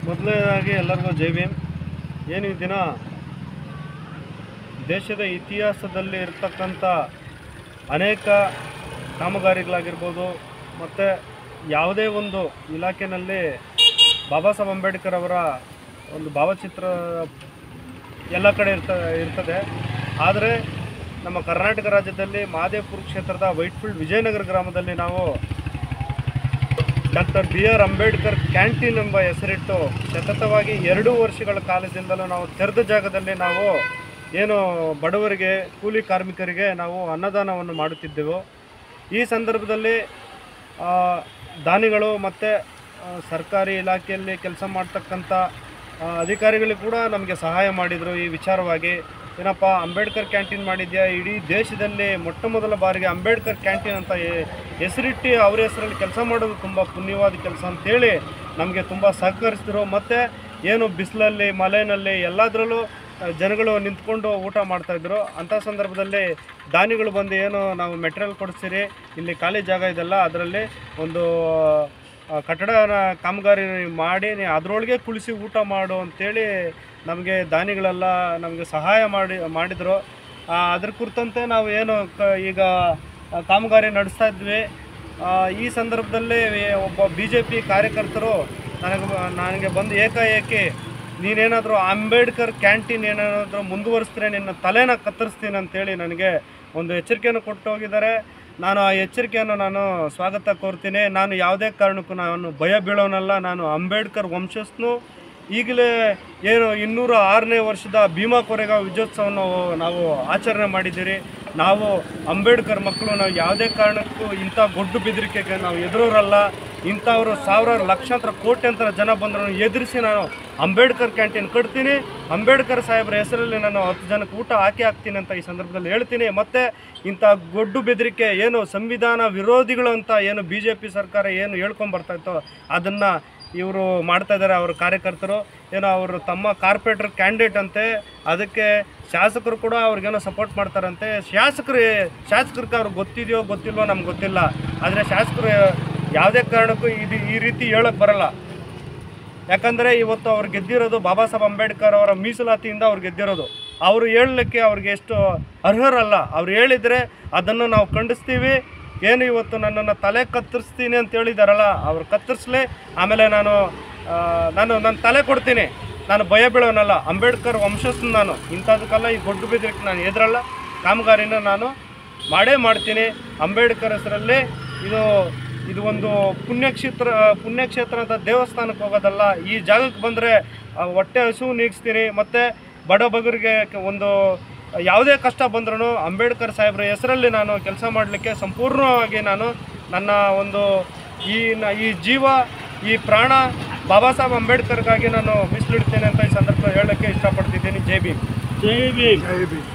ಮೊದಲನೇದಾಗಿ ಎಲ್ಲರಿಗೂ ಜೈ ಭೀಮ್. ಏನು ಈ ದಿನ ದೇಶದ ಇತಿಹಾಸದಲ್ಲಿ ಇರ್ತಕ್ಕಂಥ ಅನೇಕ ಕಾಮಗಾರಿಗಳಾಗಿರ್ಬೋದು ಮತ್ತು ಯಾವುದೇ ಒಂದು ಇಲಾಖೆಯಲ್ಲಿ ಬಾಬಾ ಸಾಹೇಬ್ ಅಂಬೇಡ್ಕರ್ ಅವರ ಒಂದು ಭಾವಚಿತ್ರ ಎಲ್ಲ ಕಡೆ ಇರ್ತದೆ. ಆದರೆ ನಮ್ಮ ಕರ್ನಾಟಕ ರಾಜ್ಯದಲ್ಲಿ ಮಹದೇವಪುರ ಕ್ಷೇತ್ರದ ವೈಟ್ಫೀಲ್ಡ್ ವಿಜಯನಗರ ಗ್ರಾಮದಲ್ಲಿ ನಾವು ಡಾಕ್ಟರ್ BR ಅಂಬೇಡ್ಕರ್ ಕ್ಯಾಂಟೀನ್ ಎಂಬ ಹೆಸರಿಟ್ಟು ಸತತವಾಗಿ 2 ವರ್ಷಗಳ ಕಾಲದಿಂದಲೂ ನಾವು ತೆರೆದ ಜಾಗದಲ್ಲಿ ನಾವು ಏನು ಬಡವರಿಗೆ ಕೂಲಿ ಕಾರ್ಮಿಕರಿಗೆ ನಾವು ಅನ್ನದಾನವನ್ನು ಮಾಡುತ್ತಿದ್ದೆವು. ಈ ಸಂದರ್ಭದಲ್ಲಿ ದಾನಿಗಳು ಮತ್ತು ಸರ್ಕಾರಿ ಇಲಾಖೆಯಲ್ಲಿ ಕೆಲಸ ಮಾಡ್ತಕ್ಕಂಥ ಅಧಿಕಾರಿಗಳು ಕೂಡ ನಮಗೆ ಸಹಾಯ ಮಾಡಿದರು. ಈ ವಿಚಾರವಾಗಿ ಏನಪ್ಪ ಅಂಬೇಡ್ಕರ್ ಕ್ಯಾಂಟೀನ್ ಮಾಡಿದ್ಯಾ, ಇಡೀ ದೇಶದಲ್ಲಿ ಮೊಟ್ಟ ಮೊದಲ ಬಾರಿಗೆ ಅಂಬೇಡ್ಕರ್ ಕ್ಯಾಂಟೀನ್ ಅಂತ ಹೆಸರಿಟ್ಟು ಅವ್ರ ಹೆಸರಲ್ಲಿ ಕೆಲಸ ಮಾಡೋದು ತುಂಬ ಪುಣ್ಯವಾದ ಕೆಲಸ ಅಂತೇಳಿ ನಮಗೆ ತುಂಬ ಸಹಕರಿಸಿದ್ರು. ಮತ್ತು ಏನು ಬಿಸಿಲಲ್ಲಿ ಮಳೆಯಲ್ಲಿ ಎಲ್ಲದರಲ್ಲೂ ಜನಗಳು ನಿಂತ್ಕೊಂಡು ಊಟ ಮಾಡ್ತಾಯಿದ್ರು. ಅಂಥ ಸಂದರ್ಭದಲ್ಲಿ ದಾನಿಗಳು ಬಂದು ಏನು ನಾವು ಮೆಟೀರಿಯಲ್ ಕೊಡಿಸ್ತೀರಿ, ಇಲ್ಲಿ ಖಾಲಿ ಜಾಗ ಇದೆಲ್ಲ, ಅದರಲ್ಲಿ ಒಂದು ಕಟ್ಟಡನ ಕಾಮಗಾರಿ ಮಾಡಿ ಅದರೊಳಗೆ ಕುಳಿಸಿ ಊಟ ಮಾಡು ಅಂಥೇಳಿ ನಮಗೆ ದಾನಿಗಳೆಲ್ಲ ನಮಗೆ ಸಹಾಯ ಮಾಡಿದರು. ಅದ್ರ ಕುರಿತಂತೆ ನಾವು ಏನು ಈಗ ಕಾಮಗಾರಿ ನಡೆಸ್ತಾ ಇದ್ವಿ. ಈ ಸಂದರ್ಭದಲ್ಲಿ ಒಬ್ಬ BJP ಕಾರ್ಯಕರ್ತರು ನನಗೆ ಬಂದು ಏಕಾಏಕಿ ನೀನೇನಾದರೂ ಅಂಬೇಡ್ಕರ್ ಕ್ಯಾಂಟೀನ್ ಏನಾದರೂ ಮುಂದುವರಿಸಿದ್ರೆ ನಿನ್ನ ತಲೆನ ಕತ್ತರಿಸ್ತೀನಿ ಅಂತೇಳಿ ನನಗೆ ಒಂದು ಎಚ್ಚರಿಕೆಯನ್ನು ಕೊಟ್ಟು ಹೋಗಿದ್ದಾರೆ. ನಾನು ಆ ಎಚ್ಚರಿಕೆಯನ್ನು ನಾನು ಸ್ವಾಗತ ಕೋರ್ತೀನಿ. ನಾನು ಯಾವುದೇ ಕಾರಣಕ್ಕೂ ನಾನು ಭಯ ಬೀಳೋನಲ್ಲ. ನಾನು ಅಂಬೇಡ್ಕರ್ ವಂಶಸ್ಥನು. ಈಗಲೇ ಏನು 206ನೇ ವರ್ಷದ ಭೀಮಾ ಕೊರೆಗಾಂವ್ ವಿಜಯೋತ್ಸವವನ್ನು ನಾವು ಆಚರಣೆ ಮಾಡಿದ್ದೀರಿ. ನಾವು ಅಂಬೇಡ್ಕರ್ ಮಕ್ಕಳು. ನಾವು ಯಾವುದೇ ಕಾರಣಕ್ಕೂ ಇಂಥ ಗೊಡ್ಡು ಬೆದರಿಕೆಗೆ ನಾವು ಎದುರೋರಲ್ಲ. ಇಂಥವರು ಸಾವಿರಾರು ಲಕ್ಷಾಂತರ ಕೋಟ್ಯಂತರ ಜನ ಬಂದರೂ ಎದುರಿಸಿ ನಾನು ಅಂಬೇಡ್ಕರ್ ಕ್ಯಾಂಟೀನ್ ಕಟ್ತೀನಿ. ಅಂಬೇಡ್ಕರ್ ಸಾಹೇಬ್ರ ಹೆಸರಲ್ಲಿ ನಾನು 10 ಜನಕ್ಕೆ ಊಟ ಹಾಕ್ತೀನಿ ಅಂತ ಈ ಸಂದರ್ಭದಲ್ಲಿ ಹೇಳ್ತೀನಿ. ಮತ್ತು ಇಂಥ ಗೊಡ್ಡು ಬೆದರಿಕೆ ಏನು ಸಂವಿಧಾನ ವಿರೋಧಿಗಳು ಅಂತ ಏನು BJP ಸರ್ಕಾರ ಏನು ಹೇಳ್ಕೊಂಬರ್ತಾಯಿತ್ತೋ ಅದನ್ನು ಇವರು ಮಾಡ್ತಾಯಿದ್ದಾರೆ. ಅವ್ರ ಕಾರ್ಯಕರ್ತರು ಏನೋ ಅವರು ತಮ್ಮ ಕಾರ್ಪೊರೇಟರ್ ಕ್ಯಾಂಡಿಡೇಟ್ ಅಂತೆ, ಅದಕ್ಕೆ ಶಾಸಕರು ಕೂಡ ಅವ್ರಿಗೇನೋ ಸಪೋರ್ಟ್ ಮಾಡ್ತಾರಂತೆ. ಶಾಸಕರಿಗೆ ಅವ್ರಿಗೆ ಗೊತ್ತಿದೆಯೋ ಗೊತ್ತಿಲ್ವೋ ನಮ್ಗೆ ಗೊತ್ತಿಲ್ಲ. ಆದರೆ ಶಾಸಕರು ಯಾವುದೇ ಕಾರಣಕ್ಕೂ ಈ ರೀತಿ ಹೇಳೋಕ್ಕೆ ಬರಲ್ಲ. ಯಾಕಂದರೆ ಇವತ್ತು ಅವ್ರು ಗೆದ್ದಿರೋದು ಬಾಬಾ ಸಾಹೇಬ್ ಅಂಬೇಡ್ಕರ್ ಅವರ ಮೀಸಲಾತಿಯಿಂದ ಅವ್ರು ಗೆದ್ದಿರೋದು. ಅವರು ಹೇಳಲಿಕ್ಕೆ ಅವ್ರಿಗೆ ಎಷ್ಟು ಅರ್ಹರಲ್ಲ. ಅವ್ರು ಹೇಳಿದರೆ ಅದನ್ನು ನಾವು ಖಂಡಿಸ್ತೀವಿ. ಏನು ಇವತ್ತು ನನ್ನನ್ನು ತಲೆ ಕತ್ತರಿಸ್ತೀನಿ ಅಂತ ಹೇಳಿದಾರಲ್ಲ, ಅವ್ರು ಕತ್ತರಿಸ್ಲಿ. ಆಮೇಲೆ ನನ್ನ ತಲೆ ಕೊಡ್ತೀನಿ. ನಾನು ಭಯ ಬೀಳೋನಲ್ಲ. ಅಂಬೇಡ್ಕರ್ ವಂಶಸ್ಥನ ನಾನು. ಇಂಥದಕ್ಕೆಲ್ಲ ಈ ಗೊಡ್ಡು ಬೆದರಿಕೆ ನಾನು ಎದುರಲ್ಲ. ಕಾಮಗಾರಿನ ನಾನು ಮಾಡೇ ಮಾಡ್ತೀನಿ. ಅಂಬೇಡ್ಕರ್ ಹೆಸರಲ್ಲಿ ಇದು ಒಂದು ಪುಣ್ಯಕ್ಷೇತ್ರ ಅಂತ ದೇವಸ್ಥಾನಕ್ಕೆ ಹೋಗೋದಲ್ಲ. ಈ ಜಾಗಕ್ಕೆ ಬಂದರೆ ಹೊಟ್ಟೆ ಹಸಿವು ನೀಗಿಸ್ತೀನಿ. ಮತ್ತು ಬಡ ಬಗರಿಗೆ ಒಂದು ಯಾವುದೇ ಕಷ್ಟ ಬಂದ್ರೂ ಅಂಬೇಡ್ಕರ್ ಸಾಹೇಬ್ರ ಹೆಸರಲ್ಲಿ ನಾನು ಕೆಲಸ ಮಾಡಲಿಕ್ಕೆ ಸಂಪೂರ್ಣವಾಗಿ ನಾನು ನನ್ನ ಒಂದು ಈ ಜೀವ ಈ ಪ್ರಾಣ ಬಾಬಾ ಸಾಹೇಬ್ ಅಂಬೇಡ್ಕರ್ಗಾಗಿ ನಾನು ಮೀಸಲಿಡ್ತೇನೆ ಅಂತ ಈ ಸಂದರ್ಭ ಹೇಳೋಕ್ಕೆ ಇಷ್ಟಪಡ್ತಿದ್ದೀನಿ. ಜೈ ಭೀಮ್. ಜೈ ಭೀಮ್. ಜೈ ಭೀಮ್.